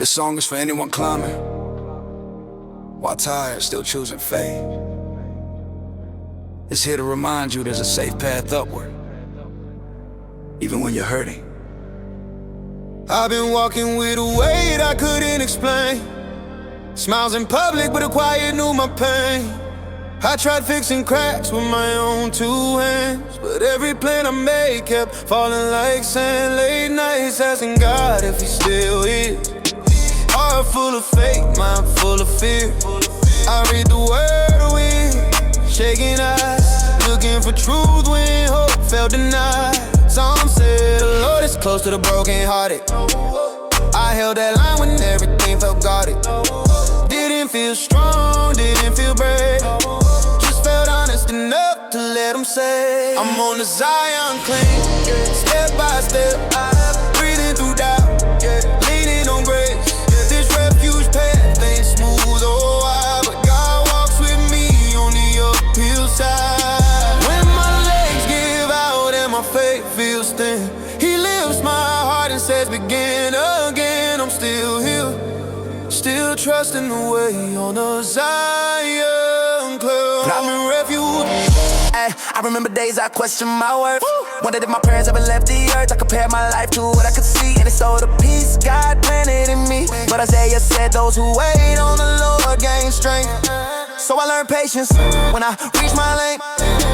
This song is for anyone climbing, while tired, still choosing faith. It's here to remind you there's a safe path upward, even when you're hurting. I've been walking with a weight I couldn't explain. Smiles in public, but the quiet knew my pain. I tried fixing cracks with my own two hands, but every plan I made kept falling like sand. Late nights asking God if He's still here. Heart full of faith, mind full of fear. I read the word with shaking eyes, looking for truth when hope felt denied. Some said the Lord is close to the brokenhearted. I held that line when everything felt guarded. Didn't feel strong, didn't feel brave, just felt honest enough to let Him say I'm on the Zion climb, step by step, breathing through doubt, leaning on grace. This refuge path ain't smooth or wide, but God walks with me on the uphill side. When my legs give out and my faith feels thin, He lifts my heart and says begin again. I'm still here, still trusting the way on the Zion climb. I'm in refuge. I remember days I questioned my worth. Wondered if my parents ever left the earth. I compared my life to what I could see, and it saw the peace God planted in me. But Isaiah said those who wait on the Lord gain strength. So I learned patience when I reached my lane.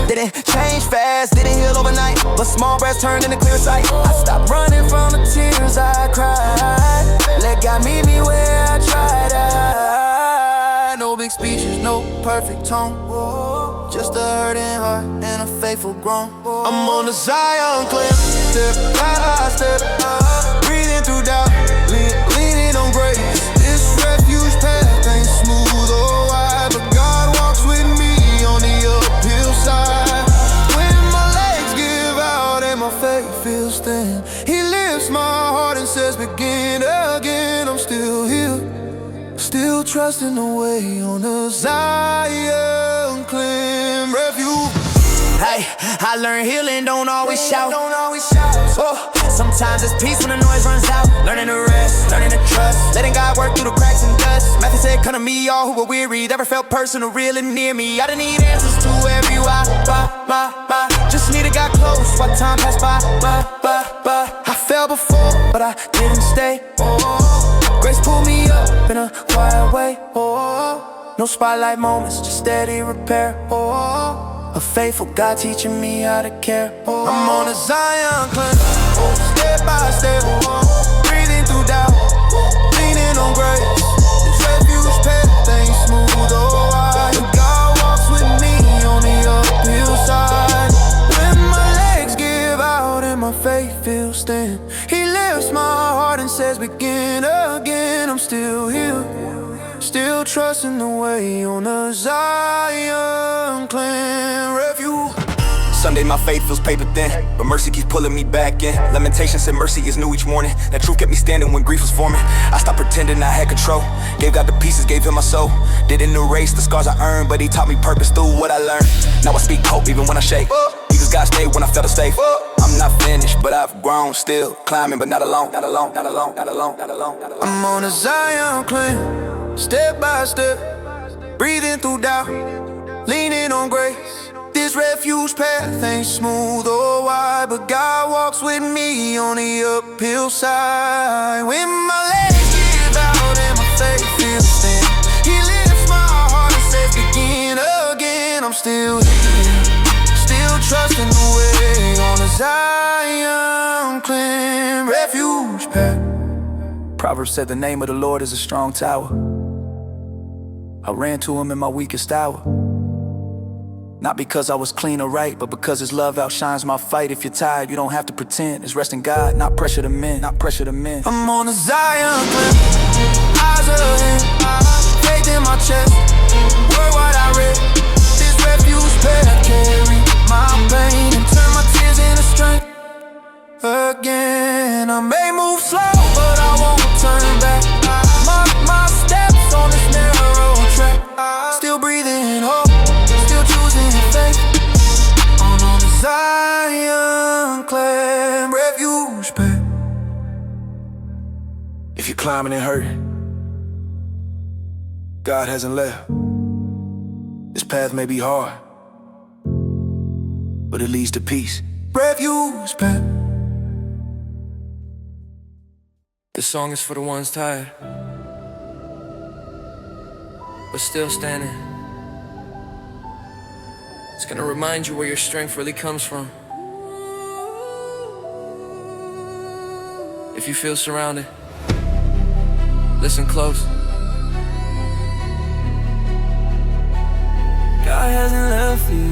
Didn't change fast, didn't heal overnight, but small breaths turned into clear sight. I stopped running from the tears I cried. Let God meet me where I tried to hide. No big speeches, no perfect tone, just a hurting heart and a faithful groan. I'm on the Zion climb, step by step, breathing through doubt, leaning on grace. This refuge path ain't smooth or wide, but God walks with me on the uphill side. When my legs give out and my faith feels thin, He lifts my heart and says begin again. I'm still here, still trusting the way on the Zion climb. Refuge. Hey, I learned healing don't always shout. Oh, sometimes it's peace when the noise runs out. Learning to rest, learning to trust, letting God work through the cracks and dust. Matthew said, come to me, all who are weary, never felt personal, real and near me. I didn't need answers to every why. Just need to got close while time passed by. I fell before, but I didn't stay. Grace pulled me up in a quiet way. No spotlight moments, just steady repair. A faithful God teaching me how to care. I'm on a Zion climb, step by step, breathing through doubt, leaning on grace. This refuge path ain't smooth or wide, but God walks with me on the uphill side. When my legs give out and my faith feels thin, He lifts my heart and says begin again. I'm still here, still trusting the way on the Zion climb. Refuge. Sunday my faith feels paper thin, but mercy keeps pulling me back in. Lamentation said mercy is new each morning. That truth kept me standing when grief was forming. I stopped pretending I had control, gave God the pieces, gave Him my soul. Didn't erase the scars I earned, but He taught me purpose through what I learned. Now I speak hope even when I shake, because God stayed when I felt unsafe. I'm not finished, but I've grown, still climbing, but not alone. Not alone, not alone, not alone, not alone, not alone. I'm on a Zion climb, step by step, breathing through doubt, leaning on grace. This refuge path ain't smooth or wide, but God walks with me on the uphill side. When my legs give out and my faith feels thin, He lifts my heart and says begin again. I'm still here, still trusting the way on the Zion climb. Refuge path. Proverbs said the name of the Lord is a strong tower. I ran to Him in my weakest hour. Not because I was clean or right, but because His love outshines my fight. If you're tired, you don't have to pretend. It's rest in God, not pressure to men, not pressure to men. I'm on a Zion climb, eyes ahead, faith in my chest, word what I read. This refuge path carry my pain and turn my tears into strength. Again, I may move slow, but I won't turn back. My steps on this narrow track, still breathing hope, still choosing faith. I'm on the Zion climb, refuge path. If you climb climbing and hurting, God hasn't left. This path may be hard, but it leads to peace. Refuge path. This song is for the ones tired, but still standing. It's gonna remind you where your strength really comes from. If you feel surrounded, listen close. God hasn't left you.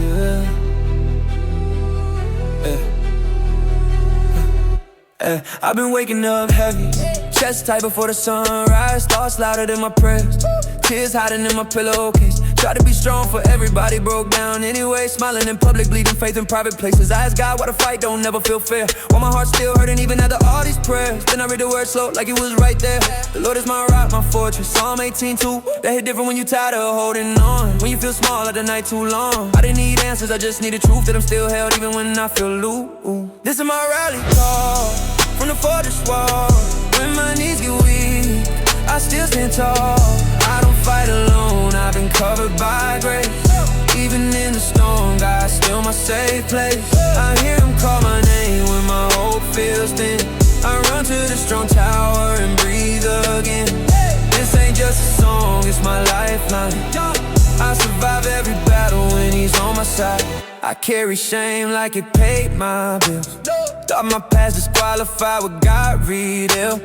I've been waking up heavy, chest tight before the sunrise, thoughts louder than my prayers, tears hiding in my pillowcase. Try to be strong for everybody, broke down anyway, smiling in public, bleeding faith in private places. I ask God why the fight don't never feel fair, why my heart still hurting even after all these prayers. Then I read the word slow like it was right there. The Lord is my rock, my fortress, Psalm 18:2. That hit different when you tired of holding on, when you feel small like the night too long. I didn't need answers, I just needed truth, that I'm still held even when I feel loose. This is my rally call from the fortress wall. When my knees get weak, I still stand tall. I don't fight alone, I've been covered by grace. Even in the storm, God's still my safe place. I hear him call my name when my hope feels thin. I run to the strong tower and breathe again. This ain't just a song, it's my lifeline. I survive every battle when he's on my side. I carry shame like it paid my bills. Thought my past disqualified what God revealed.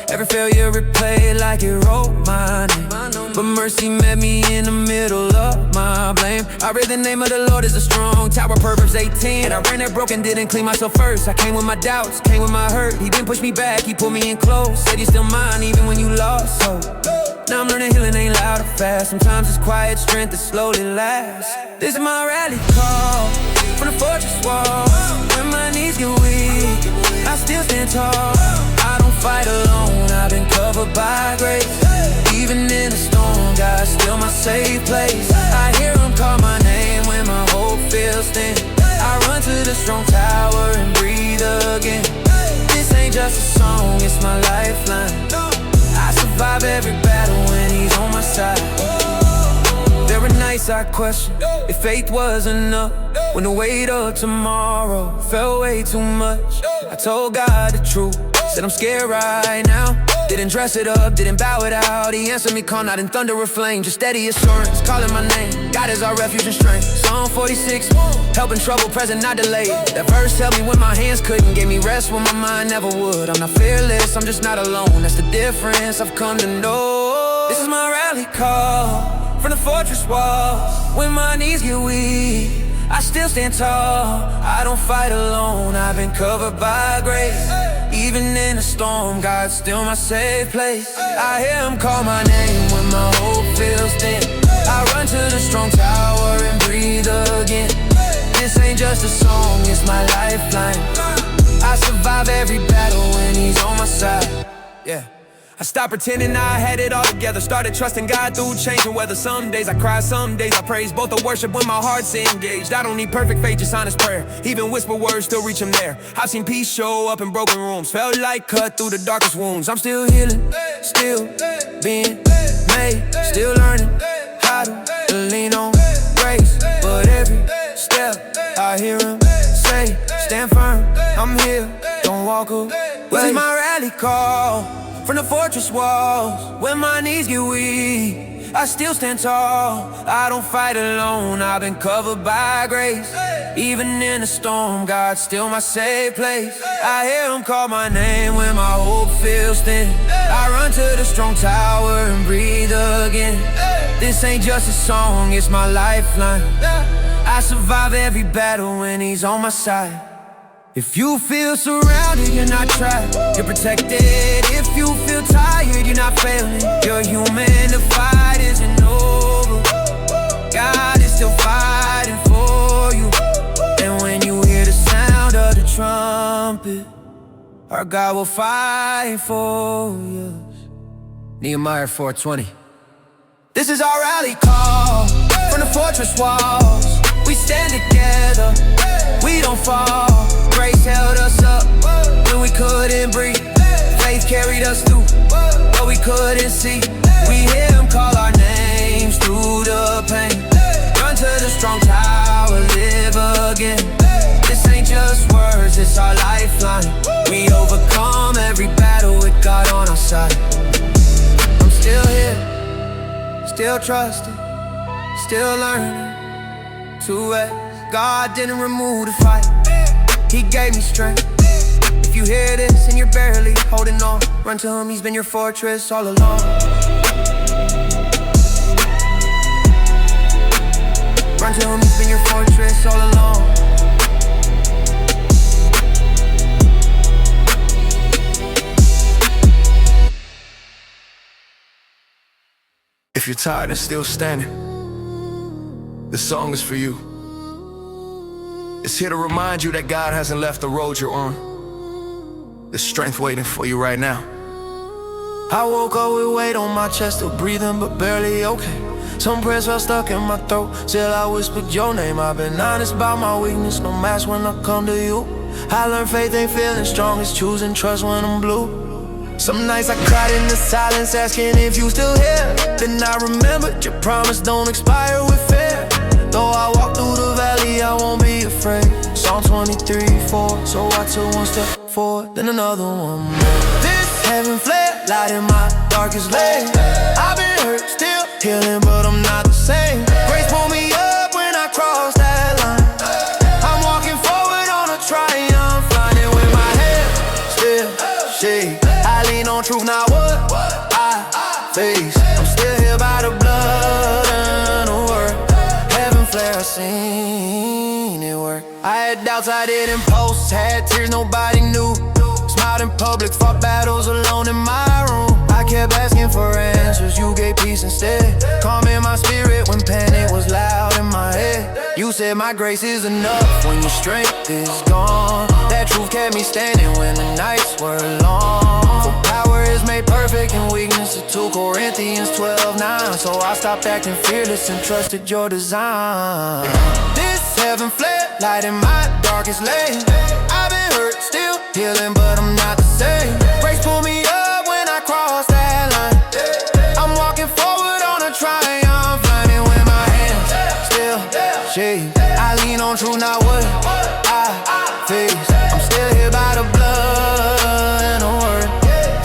Every failure replayed like it wrote my name, but mercy met me in the middle of my blame. I read the name of the Lord is a strong tower, Proverbs 18. I ran that broken, didn't clean myself first. I came with my doubts, came with my hurt. He didn't push me back, he pulled me in close. Said you're still mine even when you lost hope. Now I'm learning healing ain't loud or fast. Sometimes it's quiet strength that slowly lasts. This is my rally call from the fortress wall. When my knees get weak, I still stand tall. I don't fight alone, I've been covered by grace. Even in the storm, God's still my safe place. I hear him call my name when my hope feels thin. I run to the strong tower and breathe again. This ain't just a song, it's my lifeline. I survive every battle when he's on my side. There were nights I questioned if faith was enough, when the weight of tomorrow felt way too much. I told God the truth, said I'm scared right now. Didn't dress it up, didn't bow it out. He answered me calm, not in thunder or flame, just steady assurance, calling my name. God is our refuge and strength. Psalm 46, helping trouble present, not delayed. That verse helped me when my hands couldn't, gave me rest when my mind never would. I'm not fearless, I'm just not alone. That's the difference I've come to know. This is my rally call from the fortress walls. When my knees get weak, I still stand tall. I don't fight alone, I've been covered by grace. Even in a storm, God's still my safe place. I hear him call my name when my hope feels thin. I run to the strong tower and breathe again. This ain't just a song, it's my lifeline. I survive every battle when he's on my side. Yeah. I stopped pretending I had it all together. Started trusting God through changing weather. Some days I cry, some days I praise. Both are worship when my heart's engaged. I don't need perfect faith, just honest prayer. Even whisper words still reach him there. I've seen peace show up in broken rooms. Felt like cut through the darkest wounds. I'm still healing, still being made. Still learning how to lean on grace. But every step I hear him say, stand firm, I'm here, don't walk away. This is my rally call from the fortress walls. When my knees get weak, I still stand tall. I don't fight alone, I've been covered by grace. Even in a storm, God's still my safe place. I hear him call my name when my hope feels thin. I run to the strong tower and breathe again. This ain't just a song, it's my lifeline. I survive every battle when he's on my side. If you feel surrounded, you're not trapped, you're protected. If you feel tired, you're not failing. You're human, the fight isn't over. God is still fighting for you. And when you hear the sound of the trumpet, our God will fight for you. Nehemiah 4:20. This is our rally call from the fortress walls. We stand together, we don't fall. Grace held us up when we couldn't breathe. Faith carried us through. Though what we couldn't see. We hear him call our names through the pain. Run to the strong tower, live again. This ain't just words, it's our lifeline. We overcome every battle with God on our side. I'm still here, still trusting, still learning to rest. God didn't remove the fight, He gave me strength. If you hear this and you're barely holding on, run to Him, He's been your fortress all along. Run to Him, He's been your fortress all along. If you're tired and still standing, this song is for you. It's here to remind you that God hasn't left the road you're on. There's strength waiting for you right now. I woke up with weight on my chest, still breathing but barely okay. Some prayers felt stuck in my throat, still I whispered your name. I've been honest about my weakness, no match when I come to you. I learned faith ain't feeling strong, it's choosing trust when I'm blue. Some nights I cried in the silence, asking if you still here. Then I remembered your promise don't expire with fear. Though I walk through the valley, I won't be afraid. Psalm 23:4. So I took one step forward, then another one more. This heaven flare, light in my darkest lane. I've been hurt, still healing, but I'm not the same. Grace pulled me up when I crossed that line. I'm walking forward on a triumph, finding with my head still shake. I lean on truth, not what I face. I'm still here by the blood and the word. Heaven flare, I seen it work. I had doubts I didn't post, had tears nobody knew. Smiled in public, fought battles alone in my room. I kept asking for answers, you gave peace instead. Calm in my spirit when panic was loud in my head. You said my grace is enough when your strength is gone. That truth kept me standing when the nights were long. For power is made perfect in weakness, 2 Corinthians 12:9. So I stopped acting fearless and trusted your design. This heaven flare, light in my darkest lane. I've been hurt, still healing, but I'm not the same. Grace pulled me up when I crossed that line. I'm walking forward on a triumph, finding with my hands still shake. I lean on truth, not what I face. I'm still here by the blood and the word.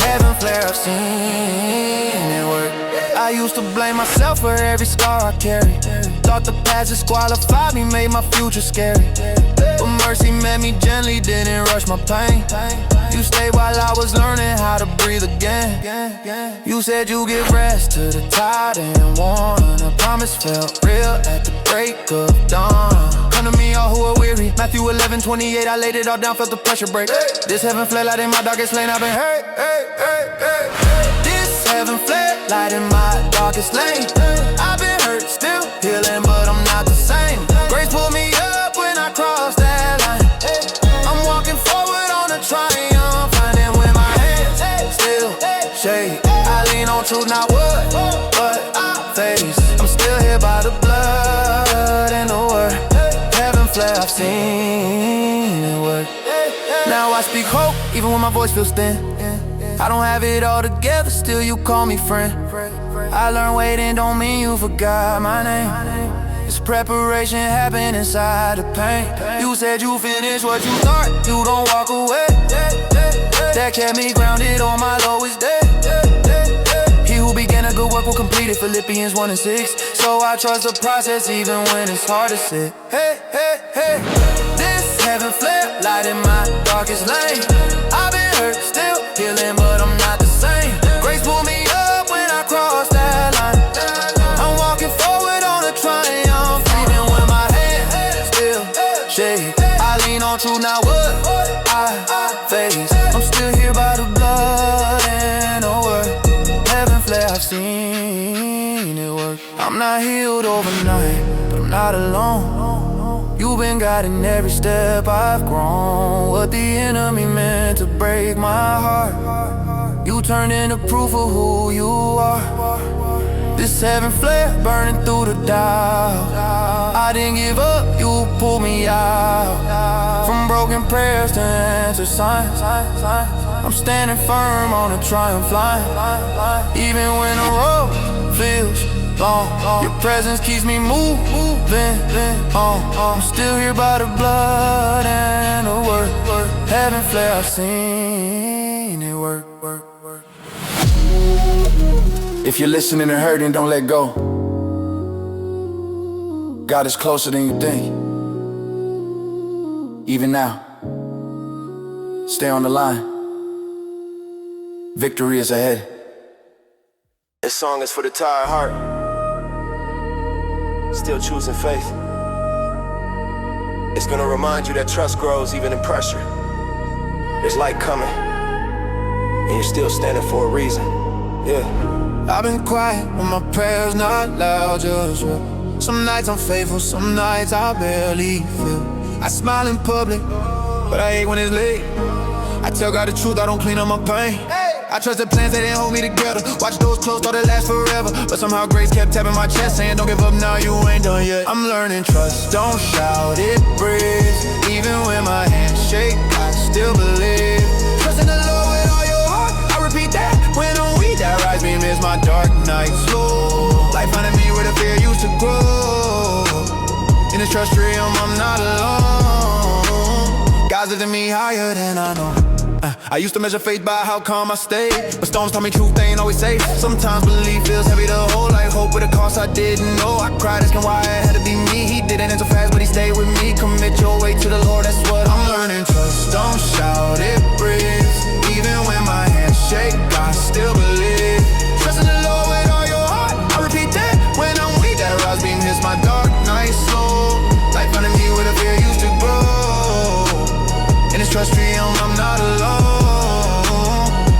Heaven flare, I've seen it work. I used to blame myself for every scar I carry. Thought the past disqualified me, made my future scary. But mercy met me gently, didn't rush my pain. You stayed while I was learning how to breathe again. You said you give rest to the tired and worn. A promise felt real at the break of dawn. Come to me all who are weary. Matthew 11:28, I laid it all down, felt the pressure break. This heaven flare, light in my darkest lane. I've been hurt. This heaven flare, light in my darkest lane. I've been hurt, still healing, but I'm not the same. Grace pulled me up when I crossed that line. I'm walking forward on a triumph, finding with my hands still shake. I lean on truth, not what I face. I'm still here by the blood and the word. Heaven flare, I've seen it work. Now I speak hope, even when my voice feels thin. I don't have it all together, still you call me friend. I learned waiting don't mean you forgot my name. This preparation happened inside the pain. You said you finished what you start, you don't walk away. That kept me grounded on my lowest day. He who began a good work will complete it, Philippians 1:6. So I trust the process even when it's hard to say. Hey, hey, hey. This heaven flare, light in my darkest lane. I've been hurt, still healing, but I'm not the same. Grace pulled me up when I crossed that line. I'm walking forward on a triumph, even when my hands still shake. I lean on truth, not what I face. I'm still here by the blood and the word. Heaven flare, I've seen it work. I'm not healed overnight, but I'm not alone. You've been guiding every step I've grown. What the enemy meant to break my heart, you turned into proof of who you are. This heaven flare, burning through the doubt. I didn't give up, you pulled me out. From broken prayers to answer signs. I'm standing firm on a triumph line. Even when the road feels long, your presence keeps me moving on. I'm still here by the blood and the word. Heaven flare, I've seen it work. If you're listening and hurting, don't let go. God is closer than you think. Even now, stay on the line. Victory is ahead. This song is for the tired heart, still choosing faith. It's gonna remind you that trust grows even in pressure. There's light coming, and you're still standing for a reason. Yeah. I've been quiet when my prayers not loud, just real. Some nights I'm faithful, some nights I barely feel. I smile in public, but I hate when it's late. I tell God the truth, I don't clean up my pain. I trust the plans, they didn't hold me together. Watch doors close, thought it last forever. But somehow grace kept tapping my chest, saying don't give up now, you ain't done yet. I'm learning trust, don't shout, it breathes. Even when my hands shake, I still believe. Trust in the Lord with all your heart, I repeat that. When I'm weak, that rise beam is my dark night slow. Life finding me where the fear used to grow. In this trust realm, I'm not alone. God's lifting me higher than I know. I used to measure faith by how calm I stayed, but storms taught me truth, they ain't always safe. Sometimes belief feels heavy to hold, like hope with a cost I didn't know. I cried asking why it had to be me. He didn't answer fast, but he stayed with me. Commit your way to the Lord, that's what I'm learning. Trust, don't shout, it breathes. Even when my hands shake, I still believe. Trust in the Lord with all your heart, I repeat that. When I'm weak, that rise beam hits my dark night soul. Life under me where the fear used to grow. In this trust realm, I'm not alone.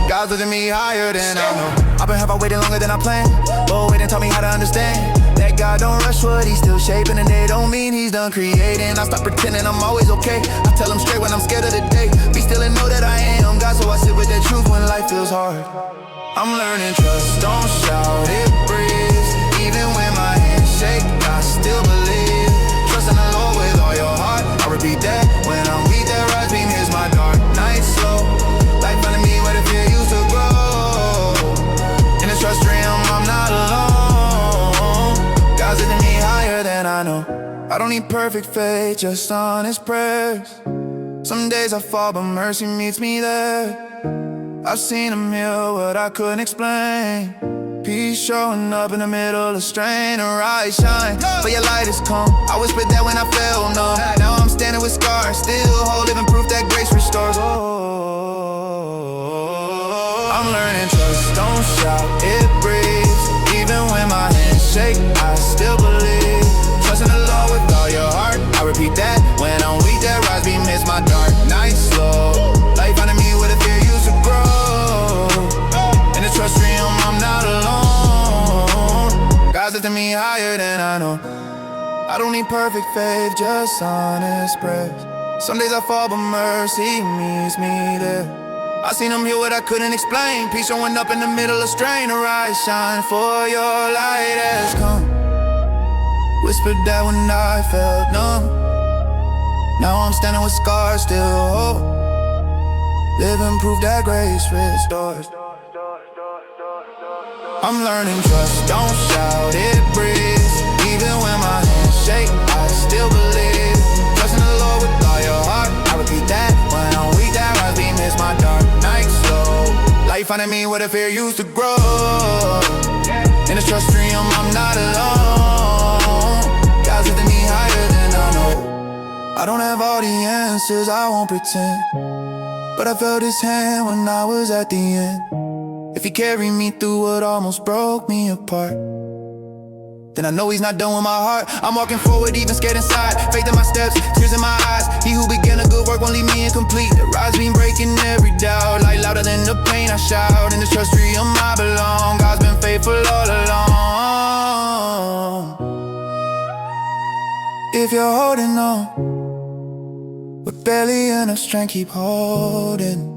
God's lifting me higher than I know. I've been have I waited longer than I planned, but waiting taught me how to understand that God don't rush what he's still shaping, and they don't mean he's done creating. I stop pretending I'm always okay. I tell him straight when I'm scared of the day. Be still and know that I am God, so I sit with that truth when life feels hard. I'm learning trust, don't shout, it breathes. Even when my hands shake, I still believe. Trust in the Lord with all your heart, I repeat that. When I'm weak, that rise beam is my dark night slow. Life finding me where the fear used to grow. In this trust realm, I'm not alone. God's lifting me higher than I know. I don't need perfect faith, just honest prayers. Some days I fall, but mercy meets me there. I've seen him heal what I couldn't explain. Peace showing up in the middle of strain. Arise, shine, for your light has come. I whispered that when I fell numb. Now I'm standing with scars, still whole, living proof that grace restores. I'm learning trust, don't shout, it breathes. Even when my hands shake, I still believe. Trust in the Lord with all your heart, I repeat that. When I'm weak, that rise beam hits my dark night slow. Life finding me where the fear used to grow. In the trust realm, I'm not alone. God's lifting me higher than I know. I don't need perfect faith, just honest prayers. Some days I fall, but mercy meets me there. I seen him heal what I couldn't explain. Peace showing up in the middle of strain. Arise, shine, for your light has come. Whispered that when I felt numb. Now I'm standing with scars, still hope. Living proof that grace restores. I'm learning trust, don't shout, it breathes. Even when my hands shake, I still believe. Trust in the Lord with all your heart, I repeat that. When I'm weak, that rise beam is my dark night slow. Life finding me where the fear used to grow. In this trust realm, I'm not alone. God's lifting me higher than I know. I don't have all the answers, I won't pretend, but I felt his hand when I was at the end. If he carried me through what almost broke me apart, then I know he's not done with my heart. I'm walking forward, even scared inside. Faith in my steps, tears in my eyes. He who began a good work won't leave me incomplete. The rise beam breaking every doubt. Light louder than the pain I shout. In this trust realm I belong. God's been faithful all along. If you're holding on, with barely enough strength, keep holding.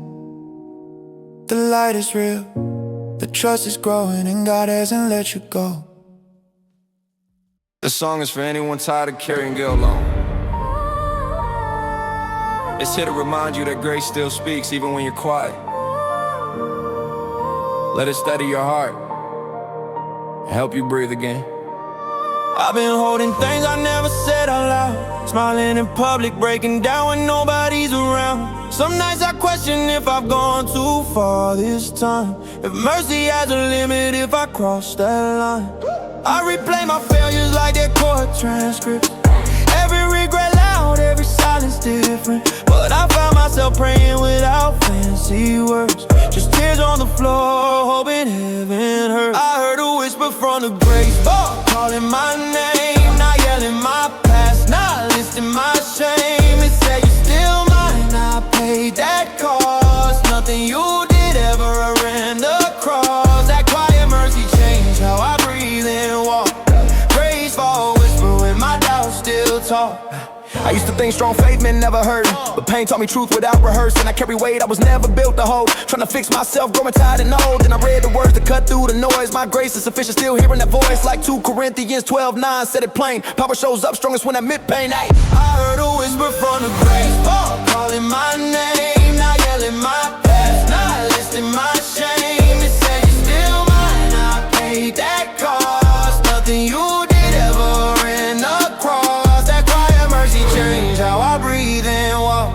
The light is real, the trust is growing, and God hasn't let you go. This song is for anyone tired of carrying guilt alone. It's here to remind you that grace still speaks even when you're quiet. Let it steady your heart and help you breathe again. I've been holding things I never said out loud, smiling in public, breaking down when nobody's around. Some nights I question if I've gone too far this time, if mercy has a limit, if I cross that line. I replay my failures like they're court transcripts, every regret loud, every silence different. But I found myself praying without fancy words, just tears on the floor, hoping heaven heard. I heard a whisper from the grace, calling my name, not yelling my past, not listing my shame. It said you're still mine, I paid that cost. Nothing you did ever ran across. That quiet mercy changed how I breathe and walk. Praise for a whisper when my doubts still talk. I used to think strong faith meant never hurting, but pain taught me truth without rehearsing. I carry weight I was never built to hold, trying to fix myself, growing tired and old. Then I read the words that cut through the noise. My grace is sufficient, still hearing that voice like 2 Corinthians 12:9 said it plain. Power shows up strongest when I admit pain. I heard a whisper from the grace, calling my name, not yelling my past, not listing my shame. It said you're still mine, I paid that cost. Nothing you did ever ran across. That quiet mercy changed how I breathe and walk.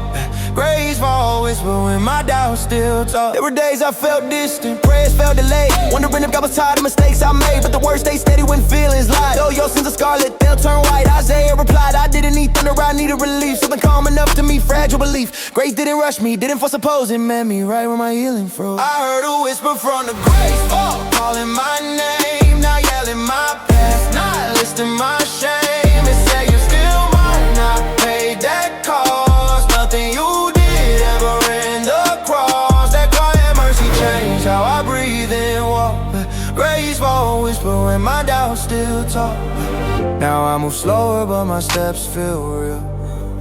Grace for a whisper when my doubts still talk. There were days I felt distant, prayers felt delayed, wondering if God was tired of mistakes I made. But the words stay steady when feelings lie. Though your sins are scarlet, they'll turn white. Isaiah replied, I didn't need thunder, I needed relief. Something calm enough to me, fragile belief. Grace didn't rush me, didn't force oppose. It met me right where my healing froze. I heard a whisper from the grace, calling my name, not yelling my past, not listing my shame. It said you're still mine, I paid that cost. Nothing you did ever ran across. That quiet mercy changed how I breathe and walk. Grace for a whisper when my doubts still talk. Now I move slower but my steps feel real.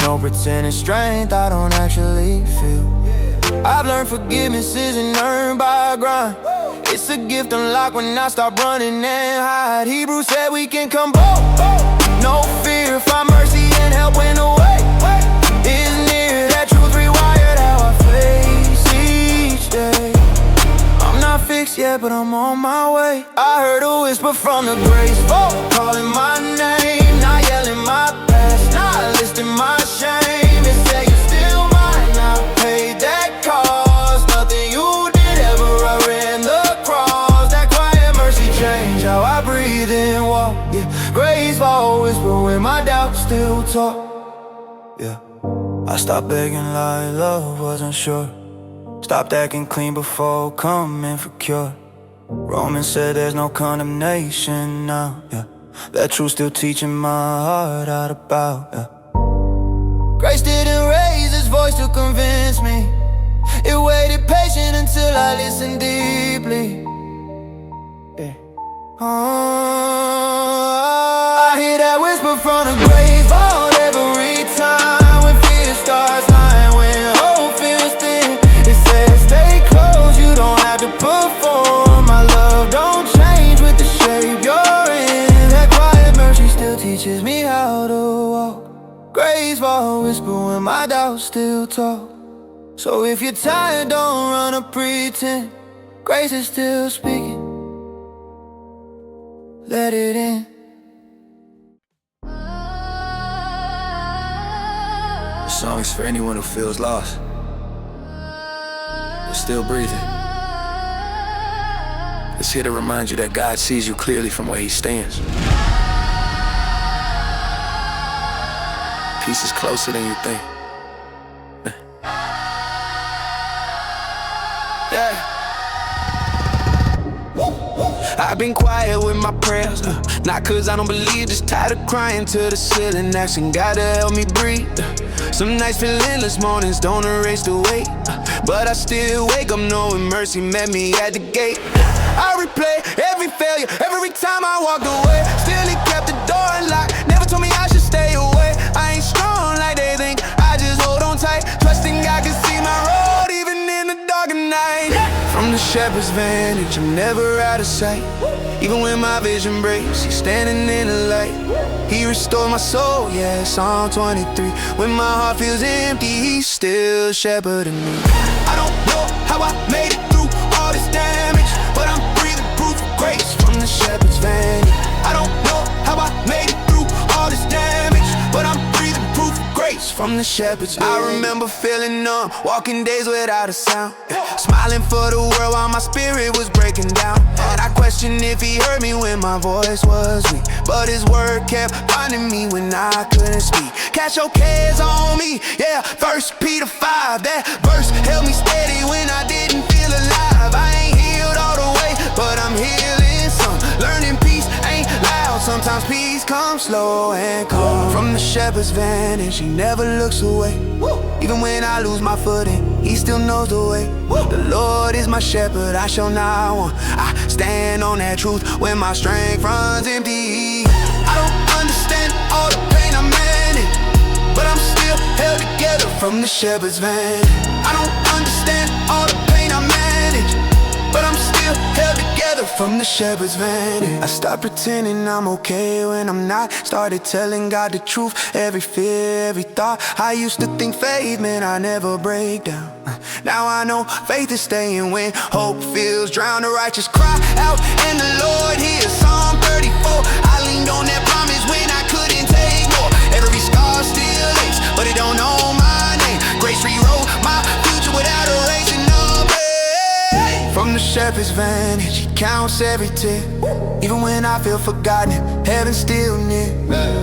No pretending strength I don't actually feel. I've learned forgiveness isn't earned by a grind. It's a gift unlocked when I stop running and hide. Hebrews said we can come bold, no fear. Find mercy and help when the way is near. That truth rewired how I face each day. I'm not fixed yet, but I'm on my way. I heard a whisper from the grace, calling my name, not yelling my past, not listing my shame. It said you're still mine, I paid that cost. Nothing you did ever I ran across. That quiet mercy changed how I breathe and walk. Yeah, grace for a whisper when my doubts still talk. Yeah, I stopped begging like love wasn't sure. Stopped acting clean before coming for cure. Romans said there's no condemnation now, yeah. That truth still teaching my heart out about, yeah. Grace didn't raise its voice to convince me. It waited patient until I listened deeply, yeah. I hear that whisper from the grave vault every time when fear starts lying, when hope feels thin. It says stay close, you don't have to perform. My love don't change with the shape you're in. That quiet mercy still teaches me how to walk. Grace for a whisper when my doubts still talk. So if you're tired, don't run or pretend. Grace is still speaking, let it in. This song is for anyone who feels lost, but still breathing. It's here to remind you that God sees you clearly from where He stands. Peace is closer than you think. Yeah. I've been quiet with my prayers, not cause I don't believe, just tired of crying to the ceiling, asking God to help me breathe. Some nights feel endless, mornings don't erase the weight, but I still wake up knowing mercy met me at the gate. I replay every failure, every time I walked away. Still He kept the door unlocked, never told me I should stay away. I ain't strong like they think, I just hold on tight, trusting God can see my road even in the dark of night. From the shepherd's vantage, I'm never out of sight. Even when my vision breaks, He's standing in the light. He restored my soul, yeah, Psalm 23. When my heart feels empty, He's still shepherding me. I don't know how I made it through all this damage, but I'm shepherd's vantage. I don't know how I made it through all this damage, but I'm breathing proof of grace from the shepherd's vantage. I remember feeling numb, walking days without a sound, smiling for the world while my spirit was breaking down. And I questioned if he heard me when my voice was weak, but his word kept finding me when I couldn't speak. Cast your cares on me, yeah, 1 Peter 5. That verse held me steady when I didn't feel alive. I ain't healed all the way, but I'm healing some. Learning peace ain't loud, sometimes peace comes slow and calm. From the shepherd's vantage, he never looks away. Even when I lose my footing, he still knows the way. The Lord is my shepherd, I shall not want. I stand on that truth when my strength runs empty. I don't understand all the pain I manage, but I'm still held together from the shepherd's vantage. I don't understand all the pain I manage, but I'm still held together from the shepherd's vantage. I stopped pretending I'm okay when I'm not. Started telling God the truth, every fear, every thought. I used to think faith meant I never break down. Now I know faith is staying when hope feels drowned. The righteous cry out and the Lord hears. Psalm 34. I leaned on that promise when I couldn't take more. Every scar still aches, but it don't know my name. Grace rewrote my future without erasing the pain. From the shepherd's vantage, he counts every tear. Even when I feel forgotten, heaven's still near.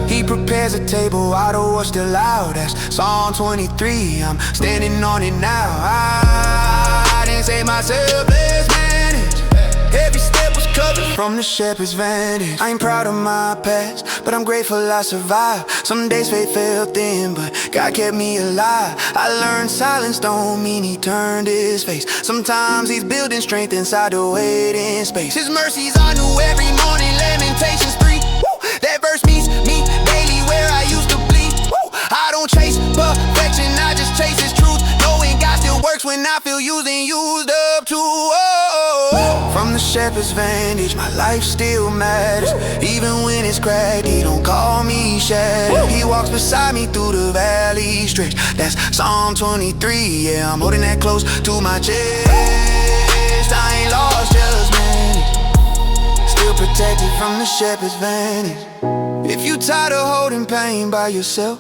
He prepares a table out of what's still out. That's Psalm 23, I'm standing on it now. I didn't save myself, let's manage. Every step was covered from the shepherd's vantage. I ain't proud of my past, but I'm grateful I survived. Some days faith fell thin, but God kept me alive. I learned silence don't mean he turned his face. Sometimes he's building strength inside the waiting space. His mercies are new every morning, Lamentations 3. That verse meets me daily where I used to bleed. I don't chase perfection, I just chase his truth. Knowing God still works when I feel used and used up too. From the shepherd's vantage, my life still matters. Even when it's cracked, he don't call me shattered. He walks beside me through the valley stretch. That's Psalm 23, yeah, I'm holding that close to my chest. I ain't lost, just managed. Still protected from the shepherd's vantage. If you tired of holding pain by yourself,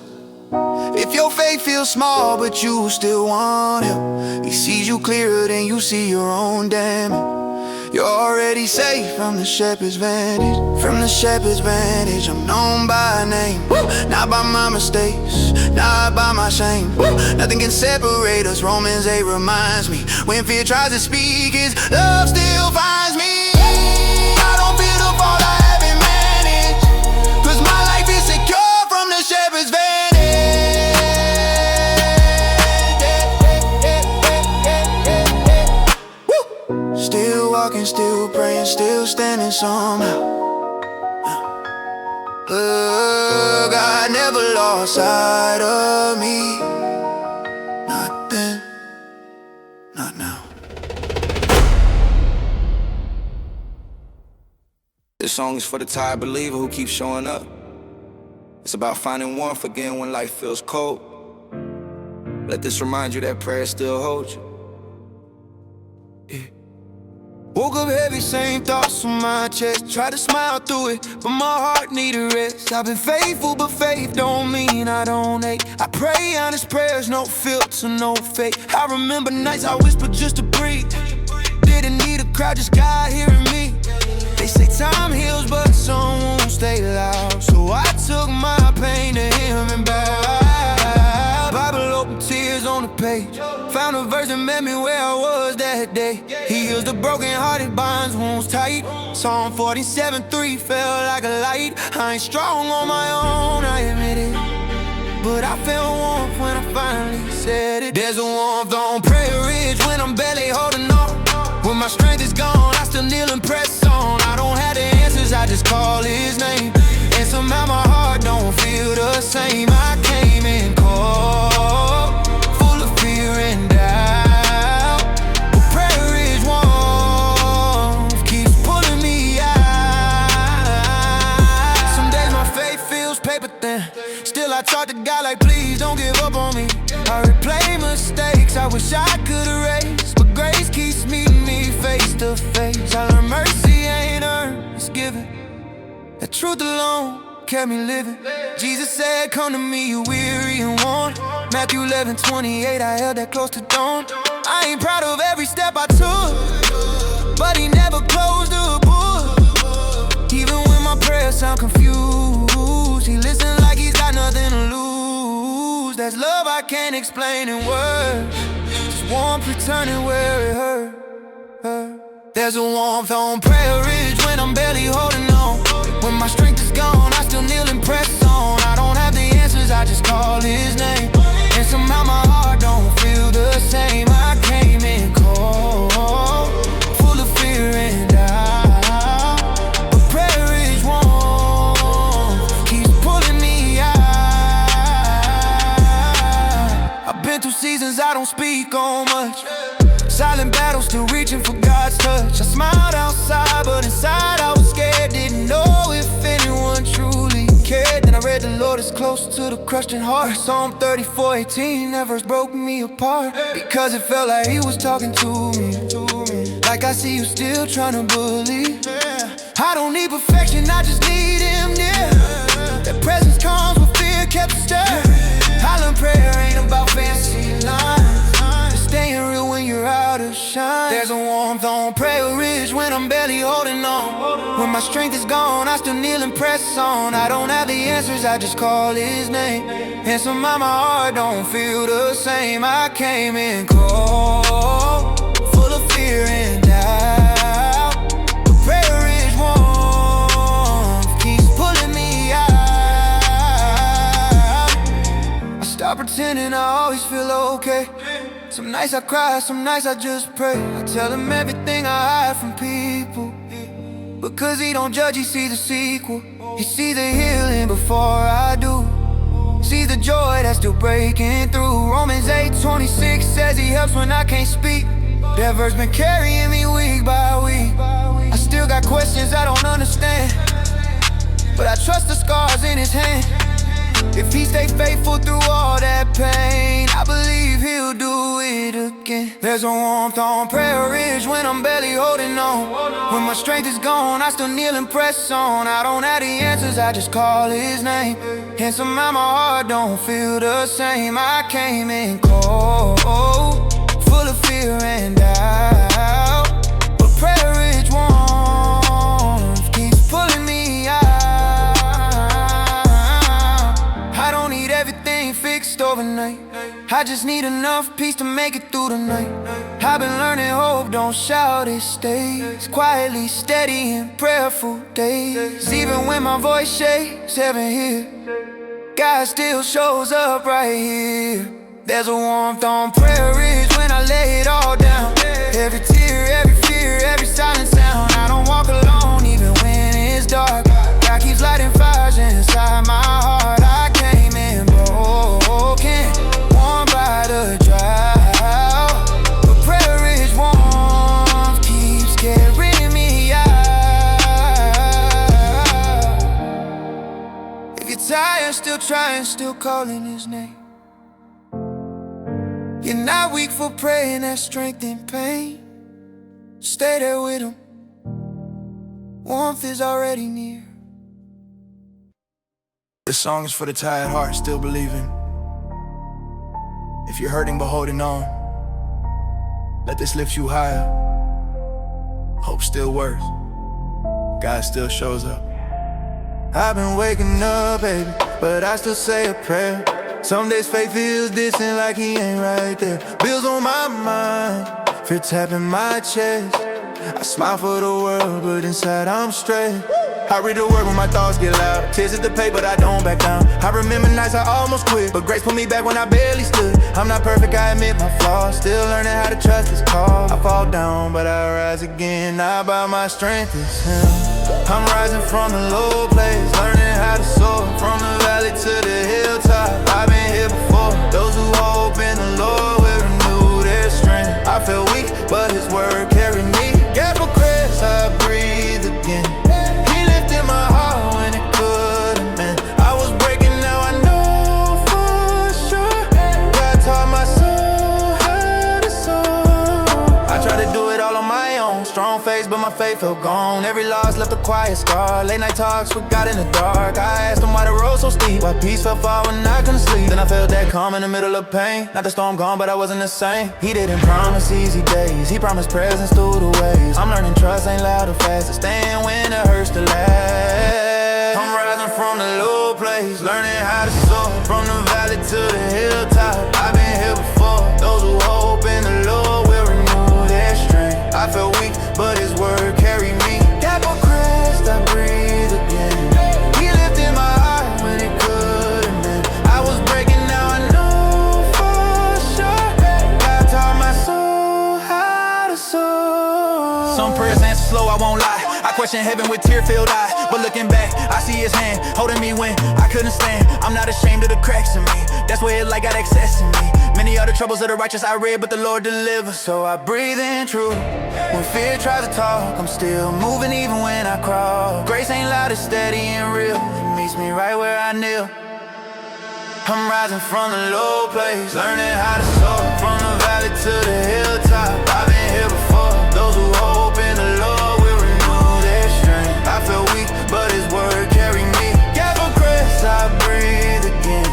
if your faith feels small but you still want help, he sees you clearer than you see your own damage. You're already safe from the shepherd's vantage. From the shepherd's vantage, I'm known by name. Not by my mistakes, not by my shame. Nothing can separate us, Romans 8 reminds me. When fear tries to speak, his love still finds me. I don't fear the fall I haven't managed, 'cause my life is secure from the shepherd's vantage. Still walking, still praying, still standing somehow. God never lost sight of me. Not then, not now. This song is for the tired believer who keeps showing up. It's about finding warmth again when life feels cold. Let this remind you that prayer still holds you. Woke up heavy, same thoughts on my chest. Tried to smile through it, but my heart needed rest. I've been faithful, but faith don't mean I don't hate. I pray honest prayers, no filter, no fake. I remember nights I whispered just to breathe. Didn't need a crowd, just God hearing me. They say time heals, but some won't stay loud. So I took my pain to him and bowed. Bible open, tears on the page. Found a verse that met me where I was that day. He heals the broken-hearted, binds wounds tight. Psalm 47:3 felt like a light. I ain't strong on my own, I admit it, but I felt warmth when I finally said it. There's a warmth on Prayer Ridge when I'm barely holding on. When my strength is gone, I still kneel and press on. I don't have the answers, I just call his name. And somehow my heart don't feel the same. I came in cold, full of fear and doubt, but Prayer Ridge warmth keeps pulling me out. Some days my faith feels paper thin. Still I talk to God like, please don't give up on me. I replay mistakes I wish I could erase, but grace keeps meeting me face to face. I learned mercy ain't earned, it's given. The truth alone kept me living. Jesus said, come to me, you weary and worn. Matthew 11:28, I held that close to dawn. I ain't proud of every step I took, but he never closed the book. Even when my prayers sound confused, he listens like he's got nothing to lose. There's love I can't explain in words, just warmth returning where it hurt. There's a warmth on Prayer Ridge when I'm barely holding on. When my strength is gone, I still kneel and press on. I don't have the answers, I just call his name. And somehow my heart don't feel the same. I came in cold, full of fear and doubt, but Prayer Ridge warm keeps pulling me out. I've been through seasons I don't speak on much, silent battle, still reaching for God's touch. I smiled outside, but inside I was scared. Didn't know if anyone truly cared. Then I read the Lord is close to the crushed in heart. Psalm 34:18, that verse broke me apart, because it felt like he was talking to me. Like I see you still trying to believe. I don't need perfection, I just need him near. That presence comes with fear, kept it stirred. I learned prayer ain't about fancy lines, staying real when you're out of shine. There's a warmth on Prayer Ridge when I'm barely holding on. When my strength is gone, I still kneel and press on. I don't have the answers, I just call his name. And somehow my heart don't feel the same. I came in cold, full of fear and doubt, but Prayer Ridge warmth keeps pulling me out. I stop pretending I always feel okay. Some nights I cry, some nights I just pray. I tell him everything I hide from people, because he don't judge, he sees the sequel. He sees the healing before I do, sees the joy that's still breaking through. Romans 8:26 says he helps when I can't speak. That verse been carrying me week by week. I still got questions I don't understand, but I trust the scars in his hand. If he stay faithful through all that pain, I believe he'll do it again. There's a warmth on Prayer Ridge when I'm barely holding on. When my strength is gone, I still kneel and press on. I don't have the answers, I just call his name. And somehow my heart don't feel the same. I came in cold, full of fear and doubt, but Prayer Ridge warmth keeps pulling me out. I don't need everything fixed overnight, I just need enough peace to make it through the night. I've been learning hope don't shout, it stays quietly steady in prayerful days. Even when my voice shakes, heaven here, God still shows up right here. There's a warmth on Prayer Ridge when I lay it all down. Every tear, every fear, every silent sound. I don't walk alone even when it's dark. God keeps lighting fires inside my heart. I came in broken, warmed by the drought, but Prayer Ridge warmth keeps carrying me out. If you're tired, still trying, still calling his name. You're not weak for praying, that strength in pain. Stay there with him, warmth is already near. This song is for the tired heart, still believing. If you're hurting but holding on, let this lift you higher. Hope still works, God still shows up. I've been waking up, baby, but I still say a prayer. Some days faith feels distant, like he ain't right there. Bills on my mind, fear tapping my chest. I smile for the world, but inside I'm stressed. I read the word when my thoughts get loud. Tears at the pay, but I don't back down. I remember nights I almost quit, but grace put me back when I barely stood. I'm not perfect, I admit my flaws. Still learning how to trust this call. I fall down, but I rise again. Not by my strength, it's him. I'm rising from the low place, learning how to soar. From the valley to the hilltop, I've been here before. Those who hope in the Lord will renew their strength. I feel weak, but his word carried me. Gap of crest, I breathe again. He lifted my heart when it couldn't been. I was breaking, now I know for sure. God taught my soul how to soar. I faith felt gone. Every loss left a quiet scar. Late night talks with God in the dark. I asked him why the road so steep, why peace fell far when I couldn't sleep. Then I felt that calm in the middle of pain. Not the storm gone, but I wasn't the same. He didn't promise easy days, he promised presence through the waves. I'm learning trust ain't loud or fast, it's staying when it hurts to last. I'm rising from the low place, learning how to soar. From the valley to the hilltop, I've been here before. Those who hope in the Lord will renew their strength. I felt weak, but his word carried me. Capital crest, I breathe again. He lifted my heart when it couldn't bend. I was breaking, now I know for sure. God taught my soul how to soar. Some prayers answer slow, I won't lie. I question heaven with tear-filled eyes, but looking back, I see his hand holding me when I couldn't stand. I'm not ashamed of the cracks in me, that's where his light got access to me. Many are the troubles of the righteous I read, but the Lord delivers. So I breathe in truth. When fear tries to talk, I'm still moving even when I crawl. Grace ain't loud, it's steady and real. It meets me right where I kneel. I'm rising from the low place, learning how to soar. From the valley to the hilltop, I've been here before. Those who hope in the Lord will renew their strength. I feel weak, but his word carried me. Capital crest, I breathe again.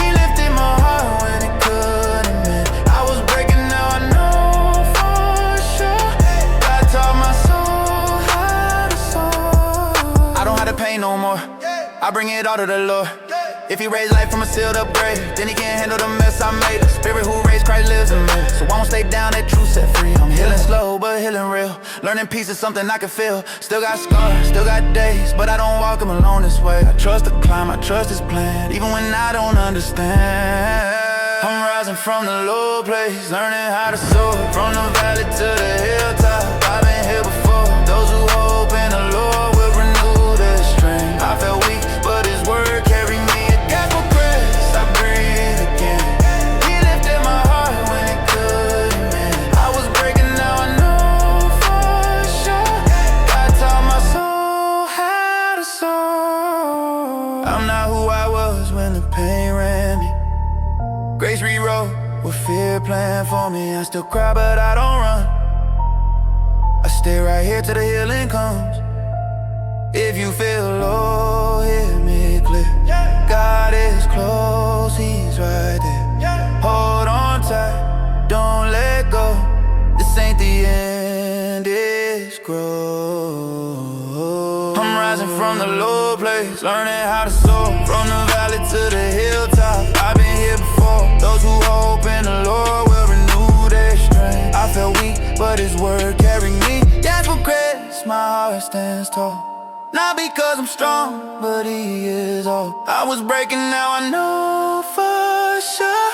He lifted my heart when it couldn't mend. I was breaking, now I know for sure. God taught my soul how to soar. I don't have to pain no more, I bring it all to the Lord. If he raised life from a sealed up grave, then he can't handle the mess I made. The spirit who raised Christ lives in me, so I won't stay down, that truth set free. I'm healing slow, but healing real. Learning peace is something I can feel. Still got scars, still got days, but I don't walk them alone this way. I trust the climb, I trust his plan, even when I don't understand. I'm rising from the low place, learning how to soar. From the valley to the hilltop, I've been here before. Those who hope in the Lord will renew their strength. I felt weak, but his word carried me. I breathe again. He lifted my heart when it couldn't mend. I was breaking, now I know for sure. God taught my soul how to soar. I'm not who I was when the pain ran me. Grace rewrote what fear planned for me. I still cry, but I don't run. I stay right here till the healing comes. If you feel low, hear me clear. God is close, he's right there. Hold on tight, don't let go. This ain't the end, it's growth. I'm rising from the low place, learning how to soar. From the valley to the hilltop, I've been here before. Those who hope in the Lord will renew their strength. I felt weak, but his word carried me. That's what grace, my heart stands tall. Not because I'm strong, but he is all. I was breaking, now I know for sure.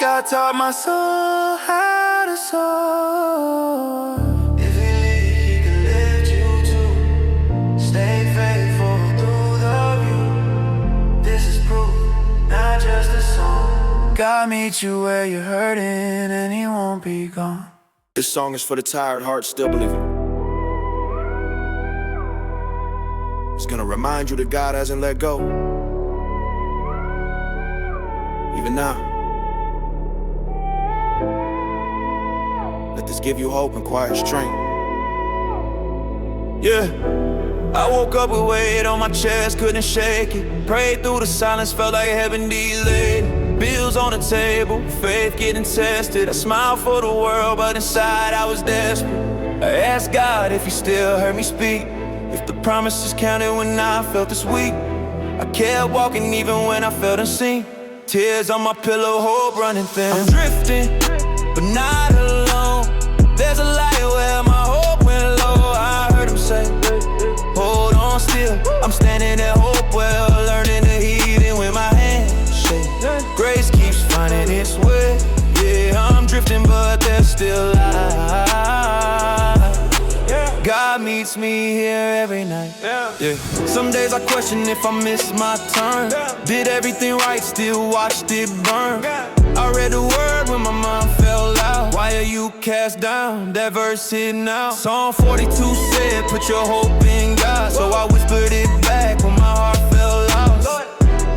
God taught my soul how to soar. If he lead, he can lift you too. Stay faithful through the view. This is proof, not just a song. God meets you where you're hurting, and he won't be gone. This song is for the tired heart still believing. It's gonna remind you that God hasn't let go. Even now. Let this give you hope and quiet strength. Yeah, I woke up with weight on my chest, couldn't shake it. Prayed through the silence, felt like heaven delayed. Bills on the table, faith getting tested. I smiled for the world, but inside I was desperate. I asked God if he still heard me speak, if the promises counted when I felt this weak. I kept walking even when I felt unseen. Tears on my pillow, hope running thin. I'm drifting, but not alone. There's a light where my hope went low. I heard him say, hold on still. I'm standing at Hopewell, learning to heed it when my hands shake. Grace keeps finding its way. Yeah, I'm drifting, but there's still light. God meets me here every night. Yeah. Some days I question if I missed my turn. Did everything right, still watched it burn. I read the word when my mind fell out. Why are you cast down? That verse hit now. Psalm 42 said, put your hope in God. So I whispered it back when my heart fell lost.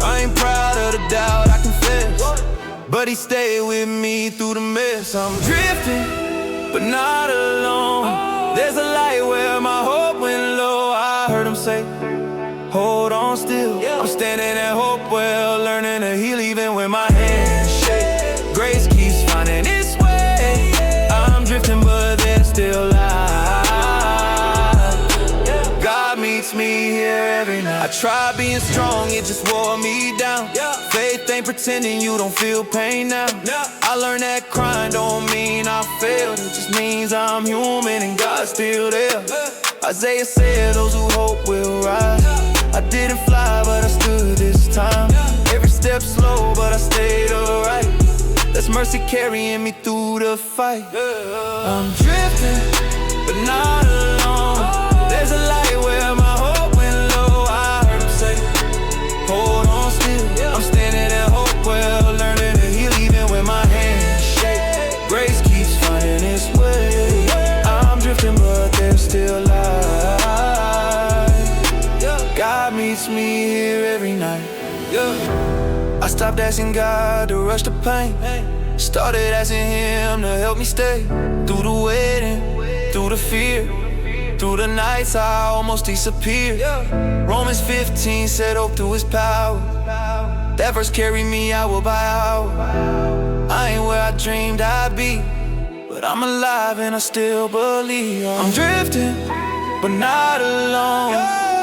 I ain't proud of the doubt, I confess, but he stayed with me through the mess. I'm drifting, but not alone. There's a light where my hope went low. I heard him say, hold on still. I'm standing at hope well, learning to heal even when my hands shake. Grace keeps finding its way. I'm drifting but there's still light. God meets me here every night. I tried being strong, it just wore me down. Faith ain't pretending you don't feel pain now. I learned that crying don't mean I failed. It just means I'm human and God's still there. Isaiah said those who hope will rise. I didn't fly but I stood this time. Every step slow but I stayed alright. That's mercy carrying me through the fight. I'm drifting but not alone. There's a light where my hope went low. I heard him say, hold on still. I'm standing at hope well, learning to heal even when my hands shake. Grace keeps finding its way. I'm drifting but there's still light. God meets me here every night. I stopped asking God to rush the pain. Started asking Him to help me stay. Through the waiting, through the fear, through the nights I almost disappeared. Romans 15 said hope through His power. That verse carried me hour by hour. I ain't where I dreamed I'd be, but I'm alive and I still believe. I'm drifting, but not alone.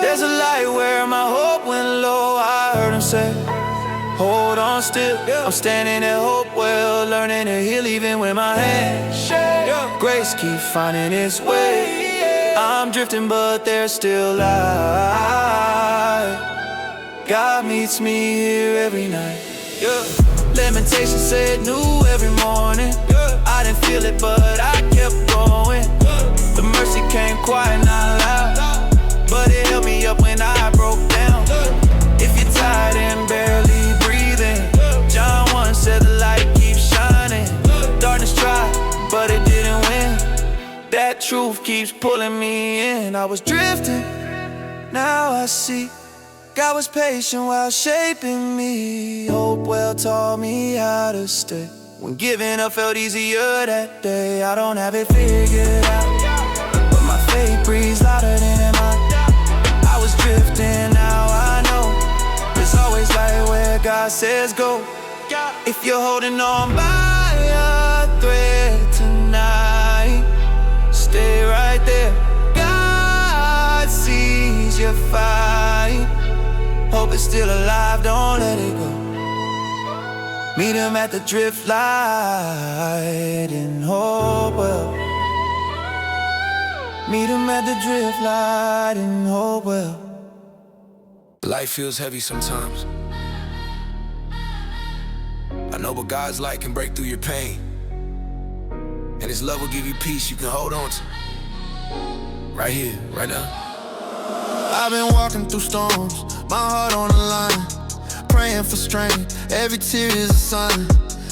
There's a light where my hope went low. I heard him say, hold on still. I'm standing at hope well, learning to heal even when my hands shake. Grace keeps finding its way. I'm drifting but there's still light. God meets me here every night. Lamentation said new every morning. I didn't feel it but I kept going. The mercy came quiet, not loud, but it held me up when I broke down. If you're tired and barely breathing, John 1 said the light keeps shining. Darkness tried, but it didn't win. That truth keeps pulling me in. I was drifting, now I see God was patient while shaping me. Hope well taught me how to stay. When giving up felt easier that day. I don't have it figured out, but my faith breathes louder than in my. I was drifting, now I know there's always light where God says go. If you're holding on by a thread tonight, stay right there. God sees your fight. Hope is still alive, don't let it go. Meet him at the drift light in Hopewell. Meet him at the drift light in Hopewell. Life feels heavy sometimes. I know, but God's light can break through your pain, and His love will give you peace you can hold on to. Right here, right now. I've been walking through storms, my heart on the line, praying for strength, every tear is a sign.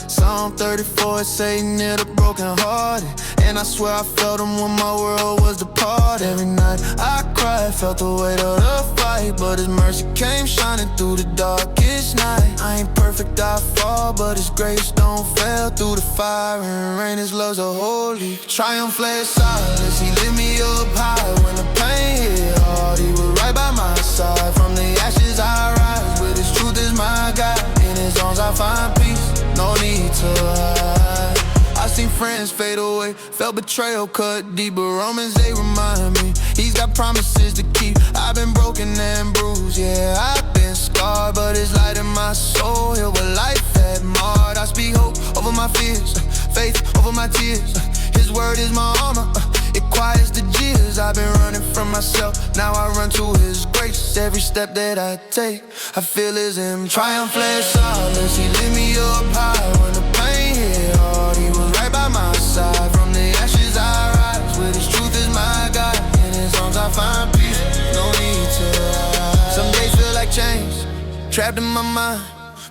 Psalm 34 say near the brokenhearted, and I swear I felt Him when my world was departed. Every night I cried, felt the weight of the fight, but His mercy came shining through the darkest night. I ain't perfect, I fall, but His grace don't fail. Through the fire and rain, His love's a holy. Triumph led silence, He lit me up high. When the pain hit hard, He was right by my side. From the ashes I rise, with His truth is my guide. In His arms I find peace, no need to hide. I seen friends fade away, felt betrayal cut deep, but Romans 8 remind me He's got promises to keep. I've been broken and bruised, yeah, I've been scarred, but His light in my soul, heal what life had marred. I speak hope over my fears, faith over my tears. His word is my armor, it quiets the jeers. I've been running from myself, now I run to His grace. Every step that I take, I feel His embrace. Triumph led silence, He lit me up high. When the pain hit hard, He was right by my side. From the ashes I rise, with His truth is my guide. In His arms I find peace, no need to hide. Some days feel like chains, trapped in my mind,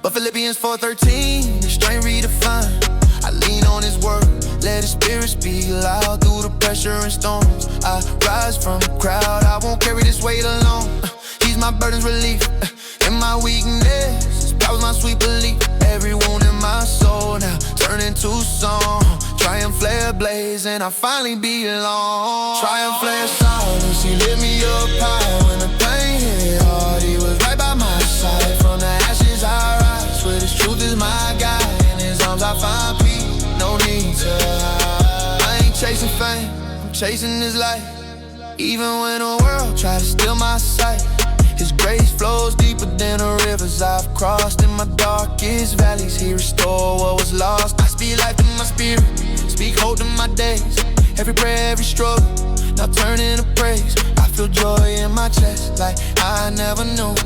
but Philippians 4:13, the strength redefined. I lean on His word, let His spirit speak loud. Through the pressure and storms, I rise from the crowd. I won't carry this weight alone, He's my burden's relief, in my weakness His God was my sweet belief. Every wound in my soul now turn into song. Triumph flare blaze and I finally belong. Triumph flare silence, he lit me up high. When the pain hit hard, he was right by my side. From the ashes I rise, with his truth is my guide. In his arms I find peace, no need to hide. I ain't chasing fame, I'm chasing his life. Even when the world try to steal my sight, his grace flows deeper than the rivers I've crossed. In my darkest valleys, he restored what was lost. I speak life in my spirit, speak hope in my days. Every prayer, every struggle, now turn into praise. I feel joy in my chest like I never knew.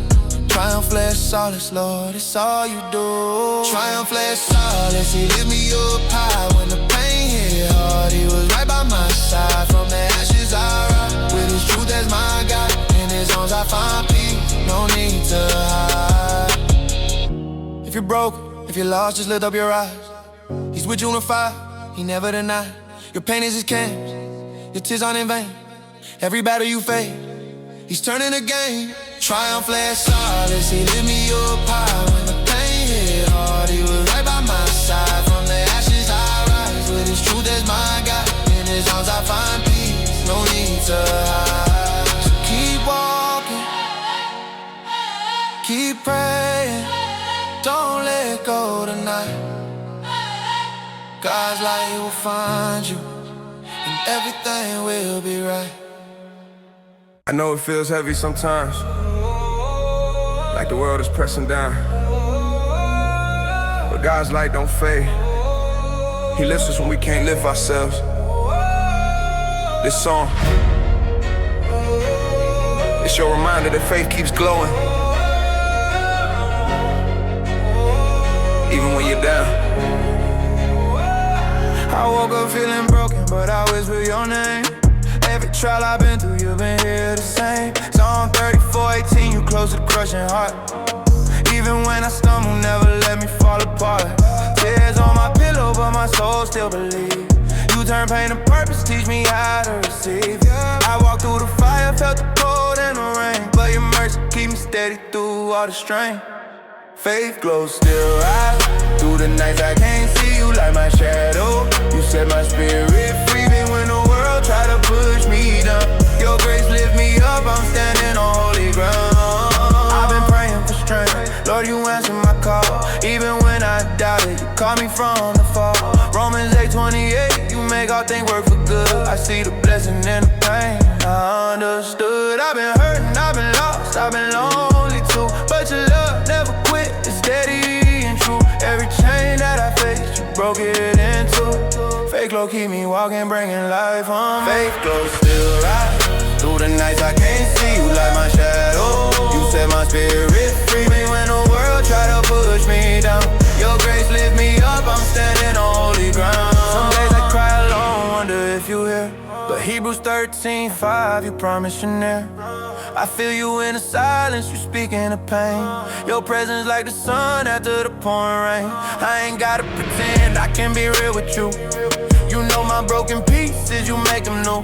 Triumph flare solace, Lord, it's all you do. Triumph flare solace, he lift me up high. When the pain hit hard, he was right by my side. From the ashes I rise, with his truth as my guide. In his arms I find peace, no need to hide. If you're broken, if you're lost, just lift up your eyes. He's with you in the fire, he never denied. Your pain is his canvas, your tears aren't in vain. Every battle you face, he's turning the game. Triumph flare solace, he lift me up high. When the pain hit hard, he was right by my side. From the ashes I rise, with his truth as my guide. In his arms I find peace, no need to hide. So keep walking, keep praying, don't let go tonight. God's light will find you, and everything will be right. I know it feels heavy sometimes, like the world is pressing down, but God's light don't fade. He lifts us when we can't lift ourselves. This song, it's your reminder that faith keeps glowing, even when you're down. I woke up feeling broken, but I whisper your name. Every trial I've been through, you've been here the same. Psalm 34:18, you close to the crushing heart. Even when I stumble, never let me fall apart. Tears on my pillow, but my soul still believes. You turn pain to purpose, teach me how to receive. I walked through the fire, felt the cold and the rain, but your mercy keep me steady through all the strain. Faith glows still rise through the nights I can't see you like my shadow. You set my spirit free, even when the world try to push me down. Your grace lift me up, I'm standing on holy ground. I've been praying for strength, Lord, you answer my call. Even when I doubted, you called me from the fall. Romans 8:28, you make all things work for good. I see the blessing in the pain, I understood. I've been hurting, I've been lost, I've been lonely too, but your love never quit, it's steady and true. Every chain that I faced, you broke it in two. Faith glow keep me walking, bringing life on. Faith glow still rise through the nights I can't see you like my shadow. You set my spirit free, me when the world try to push me down. Your grace lift me up, I'm standing on holy ground. Some days I cry alone, wonder if you hear, but Hebrews 13:5, you promise you're near. I feel you in the silence, you speak in the pain. Your presence like the sun after the pouring rain. I ain't gotta pretend, I can be real with you. You know my broken pieces, you make them new.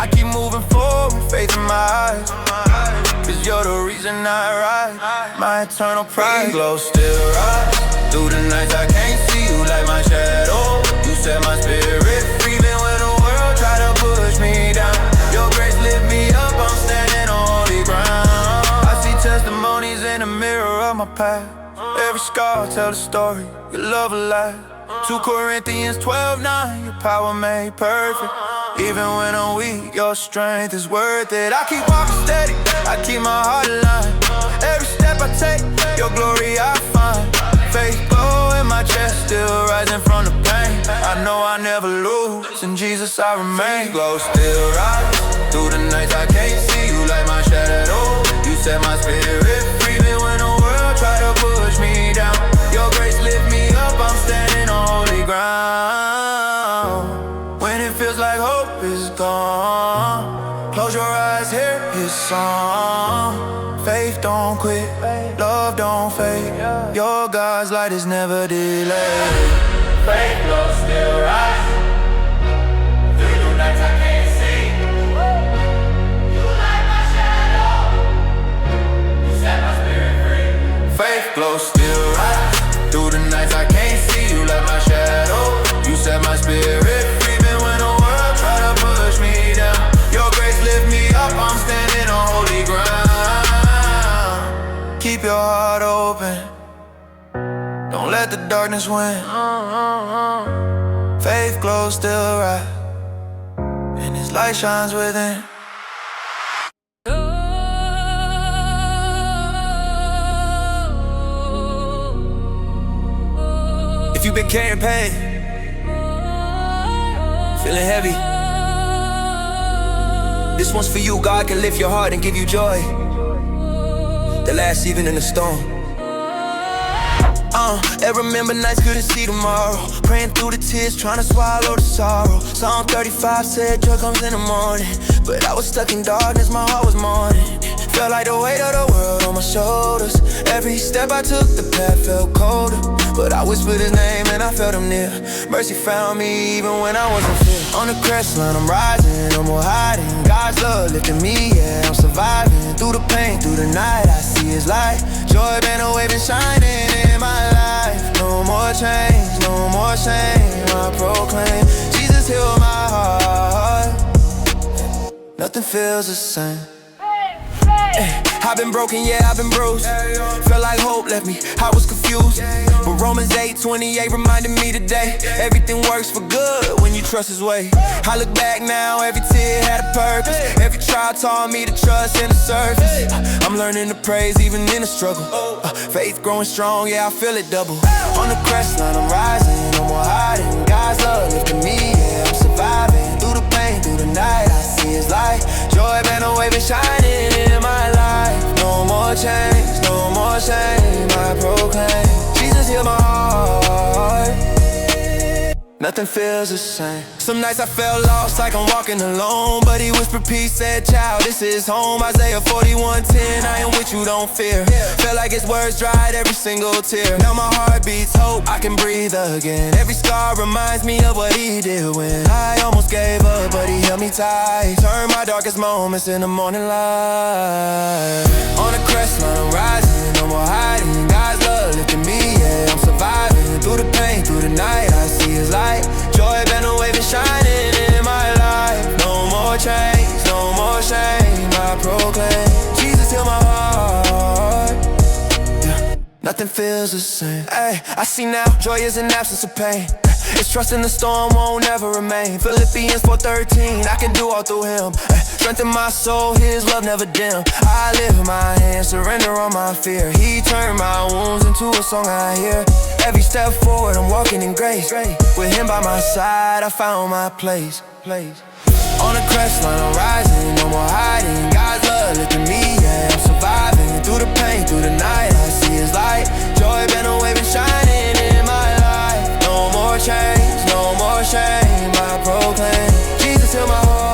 I keep moving forward, faith in my eyes, cause you're the reason I rise. My eternal pride glow still rise through the nights I can't see you like my shadow. You set my spirit free, even when the world try to push me down. Your grace lift me up, I'm standing on holy ground. I see testimonies in the mirror of my past. Every scar tell the story, your love alive. 2 Corinthians 12:9, your power made perfect. Even when I'm weak, your strength is worth it. I keep walking steady, I keep my heart aligned. Every step I take, your glory I find. Faith glow in my chest, still rising from the pain. I know I never lose, in Jesus I remain. Faith glow still rise through the nights I can't see you like my shadow. You set my spirit free, even when the world try to push me down. Your grace lift me up, I'm standing on holy ground. When it feels like hope is gone, close your eyes, hear his song. Faith don't quit, love don't fade. Your God's light is never delayed. Faith glow still rise through the nights I can't see. You light my shadow, you set my spirit free. Faith glow your heart open. Don't let the darkness win. Faith glows still right, and His light shines within. If you've been carrying pain, feeling heavy, this one's for you. God can lift your heart and give you joy that lasts even in the storm. And remember nights couldn't see tomorrow, praying through the tears, trying to swallow the sorrow. Psalm 35 said joy comes in the morning, but I was stuck in darkness, my heart was mourning. Felt like the weight of the world on my shoulders. Every step I took, the path felt colder, but I whispered His name and I felt Him near. Mercy found me even when I wasn't fear. On the crest line, I'm rising, no more hiding. God's love lifting me, yeah, I'm surviving. Through the pain, through the night, I see His light. Joy been a wave and shining in my life. No more chains, no more shame, I proclaim Jesus healed my heart. Nothing feels the same. I've been broken, yeah, I've been bruised. Felt like hope left me, I was confused. But Romans 8:28 reminded me today, everything works for good when you trust His way. I look back now, every tear had a purpose. Every trial taught me to trust in the surface. I'm learning to praise even in the struggle. Faith growing strong, yeah, I feel it double. On the crest line, I'm rising, no more hiding. God's love lifting me, yeah, I'm surviving. Through the pain, through the night, I see His light. Joy been a wave and shining in my life. No more chains, no more shame, I proclaim Jesus healed my heart. Nothing feels the same. Some nights I felt lost, like I'm walking alone, but He whispered peace, said, child, this is home. Isaiah 41:10, I am with you, don't fear. Felt like His words dried every single tear. Now my heart beats hope, I can breathe again. Every scar reminds me of what He did when I almost gave up, but He held me tight. Turned my darkest moments into morning light. On the crest line, I'm rising, no more hiding. God's love lifting me, yeah, I'm surviving. Through the pain, through the night, I see His light. Joy been a wave and shining in my life. No more chains, no more shame, I proclaim Jesus healed my heart. Yeah. Nothing feels the same. Ay, I see now, joy is an absence of pain. It's trust in the storm won't ever remain. Philippians 4:13, I can do all through Him. Strengthen my soul, His love never dim. I lift my hands, surrender all my fear. He turned my wounds into a song I hear. Every step forward, I'm walking in grace. With Him by my side, I found my place. On the crest line, I'm rising, no more hiding. God's love lifting me, yeah, I'm surviving. Through the pain, through the night, I see His light. Joy been a wave and shining in my life. No more chains, no more shame, I proclaim Jesus healed my heart.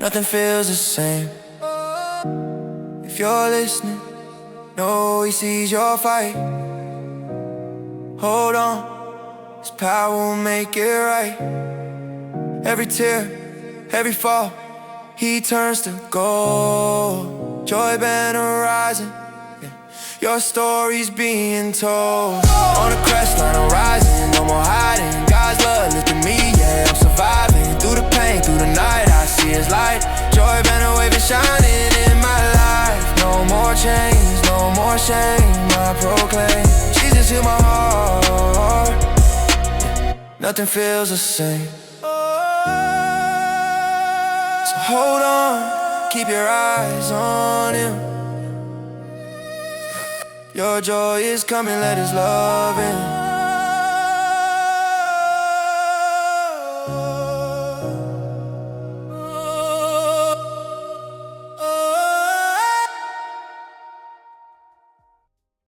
Nothing feels the same. If you're listening, know He sees your fight. Hold on, His power will make it right. Every tear, every fall, He turns to gold. Joy been arising, your story's being told. On the crest line, I'm rising, no more hiding. God's love lifting me, yeah, I'm surviving. Through the pain, through the night, I see His light. Joy been a wave and shining in my life. No more chains, no more shame, I proclaim Jesus healed my heart. Nothing feels the same. So hold on, keep your eyes on Him. Your joy is coming, let His love in.